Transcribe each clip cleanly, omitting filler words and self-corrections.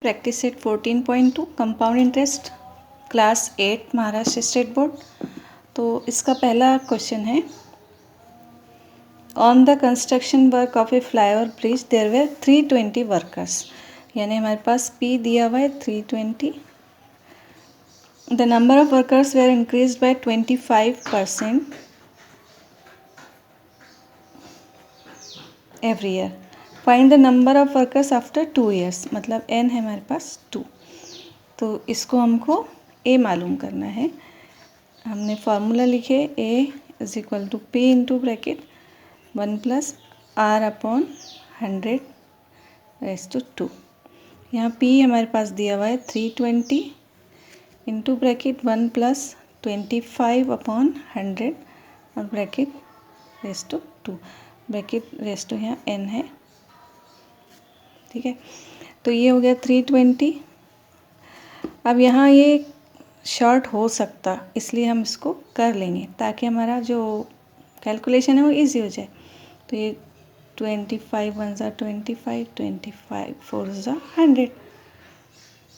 Practice set 14.2 compound interest class 8 Maharashtra state board. तो इसका पहला क्वेश्चन है, on the construction work of a flyover bridge there were 320 workers. यानी हमारे पास पी दिया हुआ है 320। The number of workers were increase by 25% every year. Find the number of workers after 2 years। मतलब n है हमारे पास 2। तो इसको हमको a मालूम करना है। हमने फार्मूला लिखे a is equal to p into bracket 1 plus r upon 100 raise to 2। यहाँ p हमारे पास दिया हुआ है 320 इंटू ब्रैकेट 1 प्लस 25 अपॉन 100 और bracket raise to 2। Bracket raise to यहाँ n है, ठीक है। तो ये हो गया 320। अब यहाँ ये शॉर्ट हो सकता, इसलिए हम इसको कर लेंगे ताकि हमारा जो कैलकुलेशन है वो इजी हो जाए। तो ये 25 1 ज़ा 25, 25 4 ज़ा 100।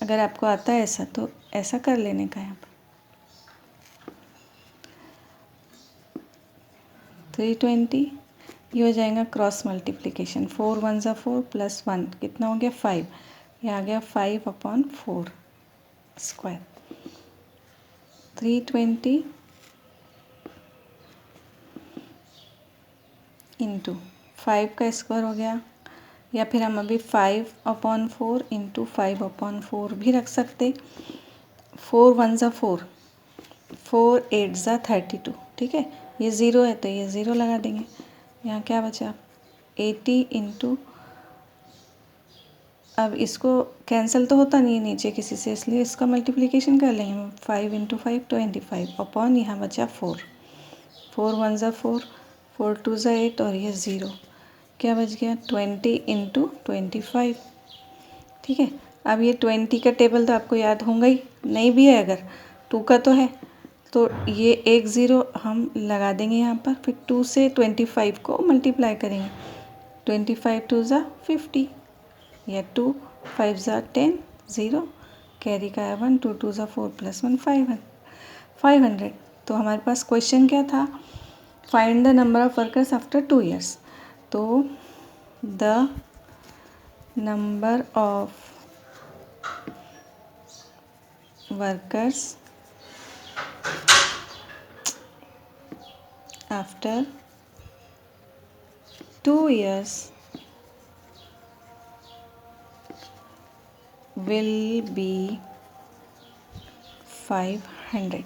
अगर आपको आता है ऐसा तो ऐसा कर लेने का। यहाँ पर 320 ये हो जाएगा क्रॉस मल्टीप्लिकेशन। 4 1 ज़ा 4 प्लस 1 कितना हो गया 5। ये आ गया 5 अपॉन 4 स्क्वायर। 320 इंटू 5 का स्क्वायर हो गया, या फिर हम अभी 5 अपॉन 4 इंटू 5 अपॉन 4 भी रख सकते। 4 1 ज़ा 4, 4 8 ज़ा 32, ठीक है। ये ज़ीरो है तो ये ज़ीरो लगा देंगे। यहाँ क्या बचा 80 इंटू, अब इसको कैंसिल तो होता नहीं है नीचे किसी से, इसलिए इसका मल्टीप्लिकेशन कर लेंगे। 5 इंटू 5 25 अपॉन यहाँ बचा 4। 4 1 ज़ा 4, 4 2 ज़ा 8 और ये ज़ीरो। क्या बच गया 20 इंटू 25, ठीक है। अब ये 20 का टेबल तो आपको याद होगा ही, नहीं भी है अगर 2 का तो है, तो ये एक ज़ीरो हम लगा देंगे यहाँ पर। फिर 2 से 25 को मल्टीप्लाई करेंगे। 25 2 ज़ा 50, या 2 5 ज़ा 10 ज़ीरो, कैरी का है 1, 2 2 ज़ा 4 प्लस 1 500। तो हमारे पास क्वेश्चन क्या था, find the number of workers after 2 years। तो the number of workers after 2 years will be 500।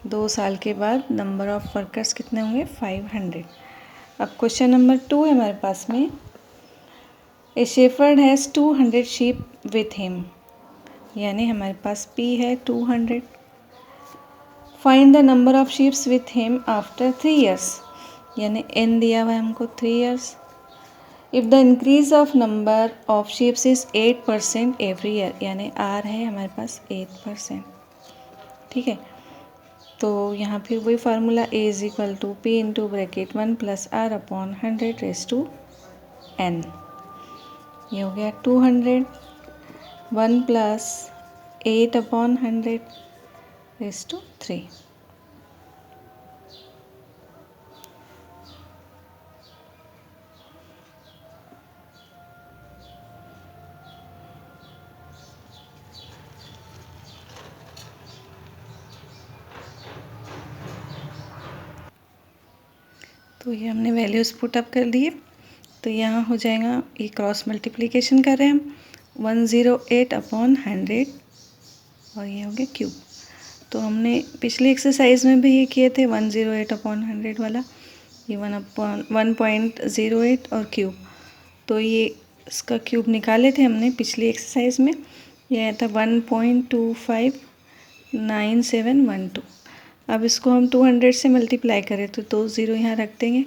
2 साल के बाद नंबर ऑफ वर्कर्स कितने होंगे 500। अब क्वेश्चन नंबर 2 है हमारे पास में, a shepherd has 200 sheep with him. यानी हमारे पास P है 200। Find the number of sheeps with him after 3 years। यानी n दिया हुआ है हमको 3 years। If the increase of number of sheeps is 8% every year. यानी R है हमारे पास 8%, ठीक है। तो यहाँ फिर वही formula A is equal to P into bracket 1 plus R upon 100 raise to n। ये हो गया 200, 1 प्लस 8 अपॉन 100 रेस टू 3। तो ये हमने वैल्यूज़ पुट अप कर दिए। तो यहाँ हो जाएगा, ये क्रॉस मल्टीप्लिकेशन कर रहे हैं हम 108 अपॉन 100 और ये हो गया क्यूब। तो हमने पिछले एक्सरसाइज में भी ये किए थे 108 अपॉन 100 वाला, ये 1.08 और क्यूब। तो ये इसका क्यूब निकाले थे हमने पिछली एक्सरसाइज में, ये आया था 1.259712। अब इसको हम 200 से मल्टीप्लाई करें तो 2 ज़ीरो यहाँ रख देंगे।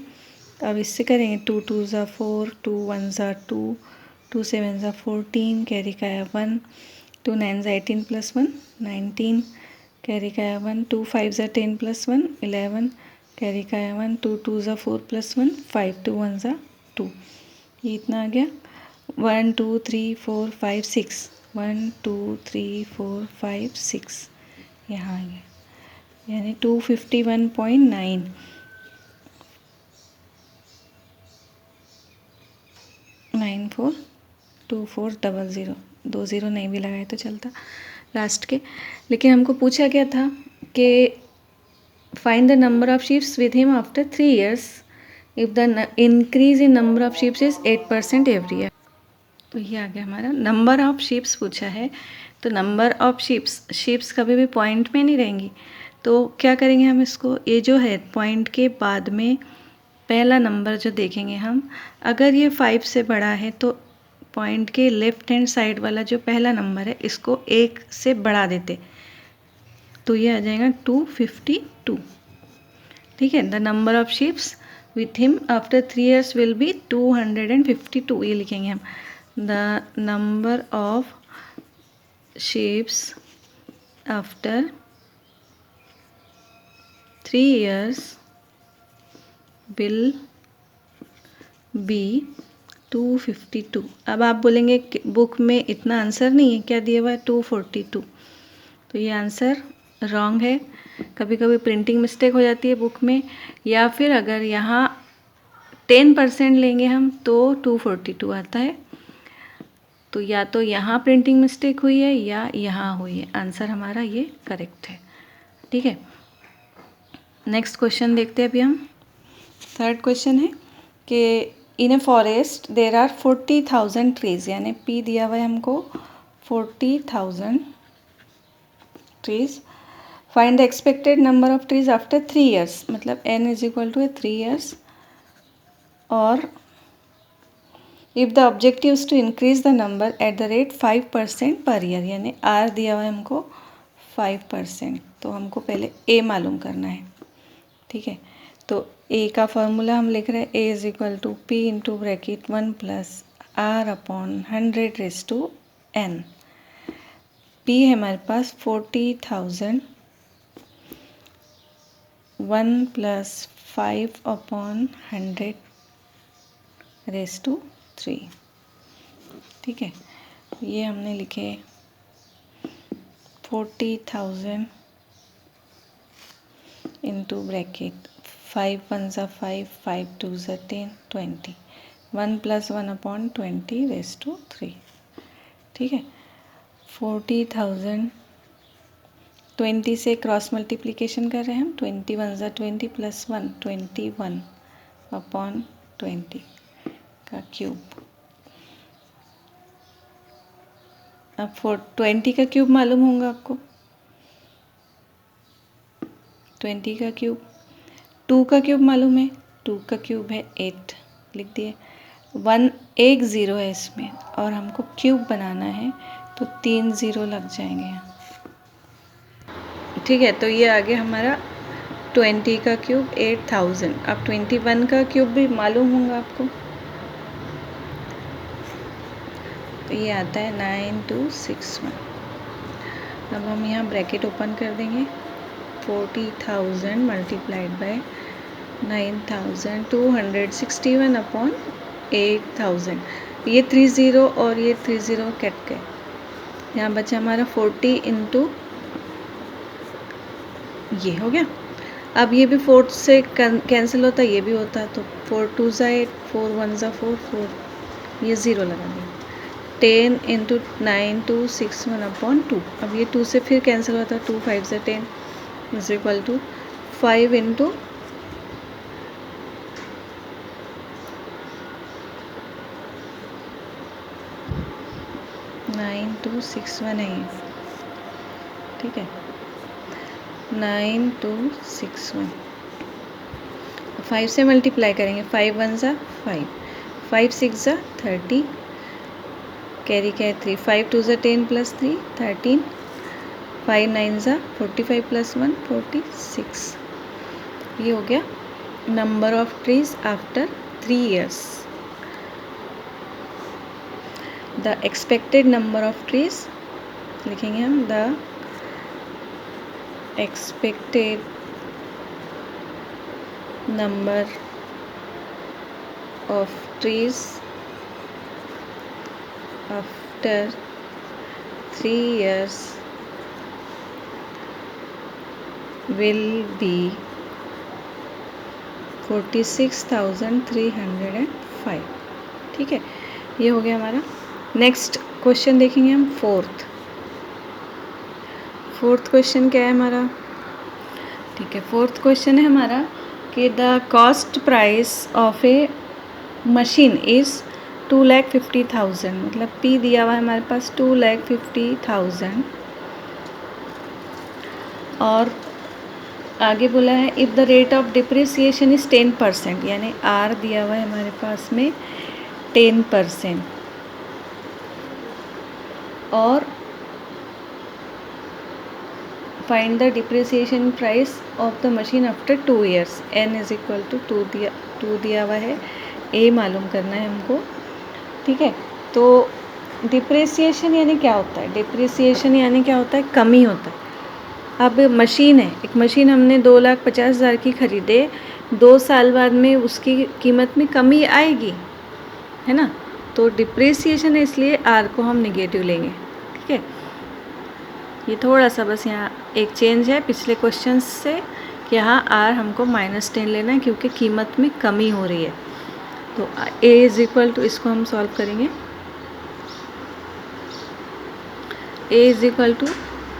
अब इससे करेंगे 2 2 ज़ा 4, 2 1 ज़ा 2, 2 7 ज़ा 14, कैरी का है 1, 2 9 ज़ा 18 प्लस 1 19, कैरी का है 1, 2 5 ज़ा 10 प्लस 1 11, कैरी का है 1, 2 2 ज़ा 4 प्लस 1 5, 2 1 ज़ा 2। ये इतना आ गया 1 2 3 4 5 6, 1 2 3 4 5 6 यहाँ आ गया, यानी 251.9। 942400, 2 ज़ीरो नहीं भी लगाए तो चलता लास्ट के। लेकिन हमको पूछा गया था कि find the number of sheeps with him after 3 years if the increase in number of sheeps is 8% every year. तो ये आ गया हमारा नंबर ऑफ शीप्स पूछा है। तो नंबर ऑफ शीप्स कभी भी पॉइंट में नहीं रहेंगी, तो क्या करेंगे हम इसको, ये जो है पॉइंट के बाद में पहला नंबर जो देखेंगे हम, अगर ये 5 से बड़ा है तो पॉइंट के लेफ्ट हैंड साइड वाला जो पहला नंबर है इसको 1 से बढ़ा देते, तो ये आ जाएगा 252। ठीक है, the number of sheeps with him after 3 years will be 252, ये लिखेंगे हम। The number of sheeps after 3 years will be 252। अब आप बोलेंगे बुक में इतना आंसर नहीं है, क्या दिया हुआ है 242, तो ये आंसर रॉन्ग है। कभी कभी प्रिंटिंग मिस्टेक हो जाती है बुक में, या फिर अगर यहाँ 10% लेंगे हम तो 242 आता है। तो या तो यहाँ प्रिंटिंग मिस्टेक हुई है या यहाँ हुई है, आंसर हमारा ये करेक्ट है। ठीक है, नेक्स्ट क्वेश्चन देखते हैं अभी हम। थर्ड क्वेश्चन है कि in a forest there are 40,000 trees, यानी पी दिया हुआ है हमको 40,000 trees. Find the expected number of trees after 3 years, मतलब n is equal to 3 years, और if the objective to increase the number at the rate 5% per year, यानी r दिया हुआ है हमको 5%, तो हमको पहले a मालूम करना है। ठीक है, तो a का फॉर्मूला हम लिख रहे हैं, a is equal to p into bracket 1 plus r upon 100 raise to n। p है हमारे पास 40,000, 1 प्लस 5 अपॉन 100 रेज टू 3। ठीक है, ये हमने लिखे 40,000 इंटू ब्रैकेट 5 1 ज़ा 5, 5 2 ज़ा 10, 20, 1 प्लस 1 अपॉन 20 रेज टू 3। ठीक है, 40,000 20 से क्रॉस मल्टीप्लिकेशन कर रहे हैं हम, 20 1 ज़ा 20 प्लस 1 21 अपॉन 20 का क्यूब। अब 20 का क्यूब मालूम होगा आपको, 20 का क्यूब। 2 का क्यूब मालूम है, 2 का क्यूब है 8, लिख दिए। 1 एक ज़ीरो है इसमें और हमको क्यूब बनाना है तो 3 ज़ीरो लग जाएंगे यहाँ। ठीक है, तो ये आ गया हमारा 20 का क्यूब 8000। अब 21 का क्यूब भी मालूम होगा आपको, तो ये आता है 9261। अब हम यहाँ ब्रैकेट ओपन कर देंगे, 40,000 मल्टीप्लाइड बाय 9261 अपॉन 8000। ये 30 और ये 30 कट गए, यहाँ बचा हमारा 40 इंटू, ये हो गया। अब ये भी 4 से कैंसिल होता, ये भी होता, तो 4 2 ज़ा 8, 4 1 ज़ा 4, 4 ये ज़ीरो लगा दिया। 10 इंटू 9261 अपॉन 2, अब ये 2 से फिर कैंसिल होता, 2 5 ज़ा 10 इज इक्वल टू 5 इंटू 9261 है ये। ठीक है, 9261 5 से मल्टीप्लाई करेंगे, 5 1 ज़ा 5, 5 6 ज़ा 30, कैरी क्या 3, 5 2 ज़ा 10 प्लस 3 13, 5 9 ज़ा 45 प्लस 1 46। ये हो गया number of trees after 3 years। The expected number of trees लिखेंगे हम, the expected number of trees after 3 years will be 46,305। ठीक है, ये हो गया हमारा। नेक्स्ट क्वेश्चन देखेंगे हम फोर्थ क्वेश्चन क्या है हमारा। ठीक है, फोर्थ क्वेश्चन है हमारा कि the cost price of A machine is 2,50,000, मतलब P दिया हुआ है हमारे पास 2,50,000, और आगे बोला है if the rate of depreciation is 10%, यानी R दिया हुआ है हमारे पास में 10%, और find the depreciation price of the machine after 2 years, N is equal to 2 दिया हुआ है, A मालूम करना है हमको। ठीक है, तो डिप्रिसिएशन यानी क्या होता है? डिप्रिसिएशन यानी क्या होता है? कमी होता है। अब मशीन है, एक मशीन हमने 2,50,000 की खरीदे, 2 साल बाद में उसकी कीमत में कमी आएगी, है ना। तो डिप्रिसिएशन है, इसलिए R को हम नेगेटिव लेंगे। ठीक है, ये थोड़ा सा बस यहाँ एक चेंज है पिछले क्वेश्चन से कि यहाँ R हमको -10 लेना है क्योंकि कीमत में कमी हो रही है। तो A इज इक्वल टू, इसको हम सॉल्व करेंगे, A is equal to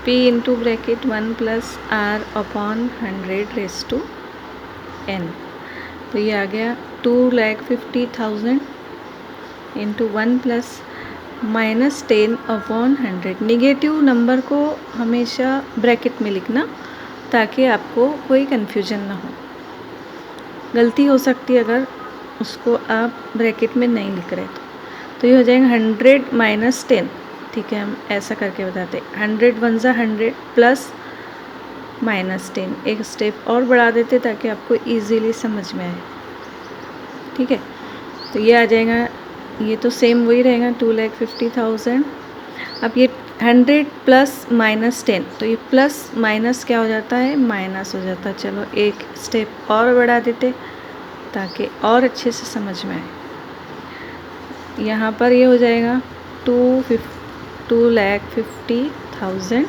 P into bracket 1 plus R upon 100⁻n। तो ये आ गया 2,50,000 into 1 plus -10 upon 100। Negative number को हमेशा ब्रैकेट में लिखना ताकि आपको कोई कन्फ्यूजन ना हो। गलती हो सकती है अगर उसको आप ब्रैकेट में नहीं लिख रहे तो ये हो जाएगा 100 माइनस 10। ठीक है, हम ऐसा करके बताते हैं, 100 1 ज़ा 100 प्लस -10, एक स्टेप और बढ़ा देते ताकि आपको इजीली समझ में आए। ठीक है, तो ये आ जाएगा, ये तो सेम वही रहेगा 2,50,000। अब ये 100 प्लस -10, तो ये प्लस माइनस क्या हो जाता है? माइनस हो जाता है। चलो एक स्टेप और बढ़ा देते ताकि और अच्छे से समझ में आए। यहाँ पर ये हो जाएगा 2,50,000,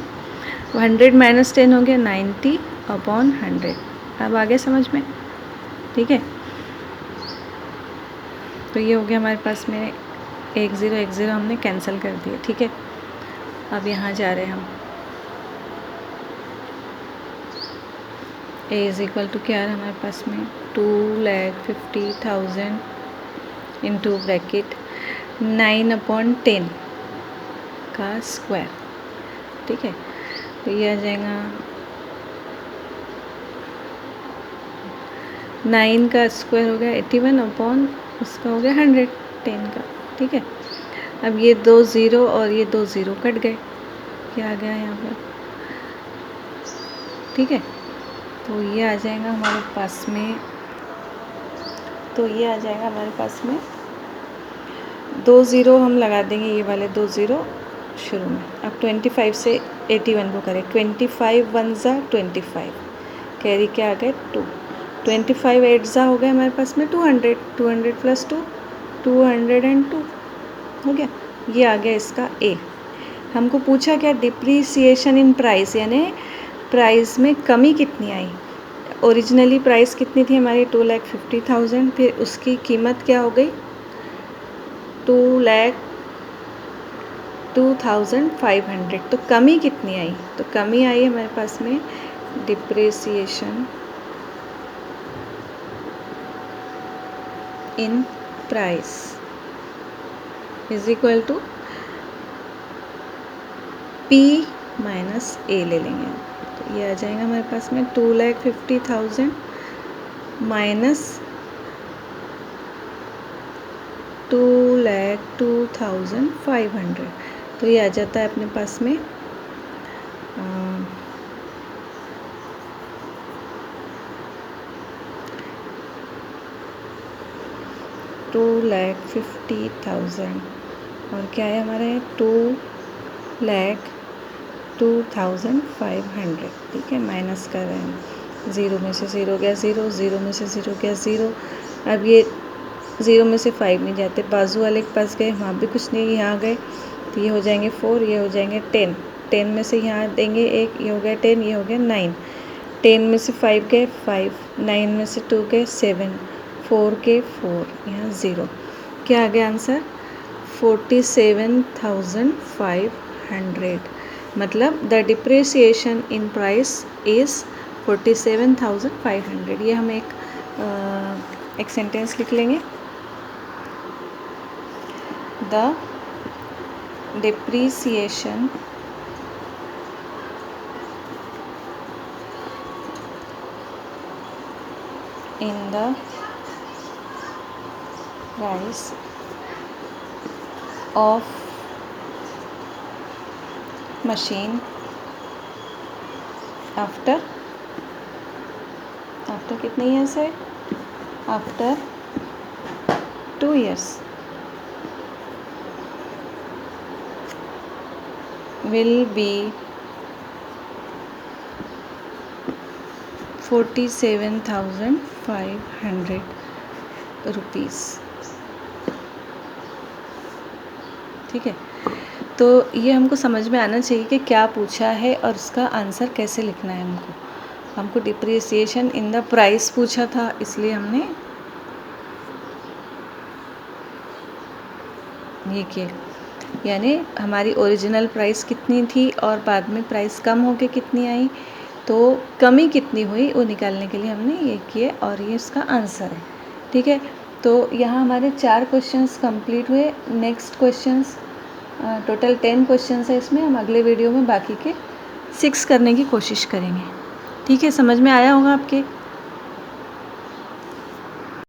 100 माइनस 10 हो गया 90 अपॉन 100। अब आगे समझ में? ठीक है, तो ये हो गया हमारे पास में 1 0 हमने कैंसिल कर दिया। ठीक है, अब यहाँ जा रहे हैं हम, A इज इक्वल टू क्या है हमारे पास में? 2,50,000 इंटू ब्रैकेट 9/10 का स्क्वायर। ठीक है, तो ये आ जाएगा 9 का स्क्वायर हो गया 81 अपॉन उसका हो गया 110 का। ठीक है, अब ये 2 0 और ये 2 0 कट गए, क्या आ गया यहाँ पर? ठीक है, तो ये आ जाएगा हमारे पास में, में 2 0 हम लगा देंगे, ये वाले 2 0 शुरू में। अब 25 से 81 को करें, 25 1 ज़ा 25, कैरी क्या आ गए 2, 25 8 ज़ा हो गए हमारे पास में 200, 200 प्लस 2 202 हो गया। ये आ गया इसका A। हमको पूछा क्या? डिप्रिसिएशन इन प्राइस, यानी प्राइस में कमी कितनी आई। ओरिजिनली प्राइस कितनी थी हमारी? 2,50,000, फिर उसकी कीमत क्या हो गई? 2,02,500। तो कमी कितनी आई? तो कमी आई हमारे पास में depreciation in price is equal to P minus A ले लेंगे। तो ये आ जाएगा हमारे पास में 2,50,000 माइनस 2,02,500। तो ये आ जाता है अपने पास में 2,50,000 और क्या है हमारा? 2,02,500। ठीक है, माइनस कर रहे हैं, 0 में से 0 गया 0, 0 में से 0 गया 0। अब ये ज़ीरो में से 5 नहीं जाते, बाजू वाले के पास गए वहाँ भी कुछ नहीं, यहाँ गए तो ये हो जाएंगे 4, ये हो जाएंगे 10, 10 में से यहाँ देंगे 1, ये हो गया 10, ये हो गया 9, 10 में से 5 गए 5, 9 में से 2 गए 7, 4 के 4, यहाँ 0। क्या आ गया आंसर? 47,500। मतलब the depreciation in price is 47,500। ये हम एक सेंटेंस लिख लेंगे। The depreciation in the price of machine after कितने ईयर्स है? After 2 years will be 47,500 rupees. ठीक है, तो ये हमको समझ में आना चाहिए कि क्या पूछा है और उसका आंसर कैसे लिखना है। हमको डिप्रिसिएशन इन द प्राइस पूछा था, इसलिए हमने ये किया, यानी हमारी ओरिजिनल प्राइस कितनी थी और बाद में प्राइस कम होके कितनी आई, तो कमी कितनी हुई वो निकालने के लिए हमने ये किए और ये इसका आंसर है। ठीक है, तो यहाँ हमारे 4 क्वेश्चंस कंप्लीट हुए। नेक्स्ट क्वेश्चंस टोटल 10 क्वेश्चंस है इसमें, हम अगले वीडियो में बाकी के 6 करने की कोशिश करेंगे। ठीक है, समझ में आया होगा आपके?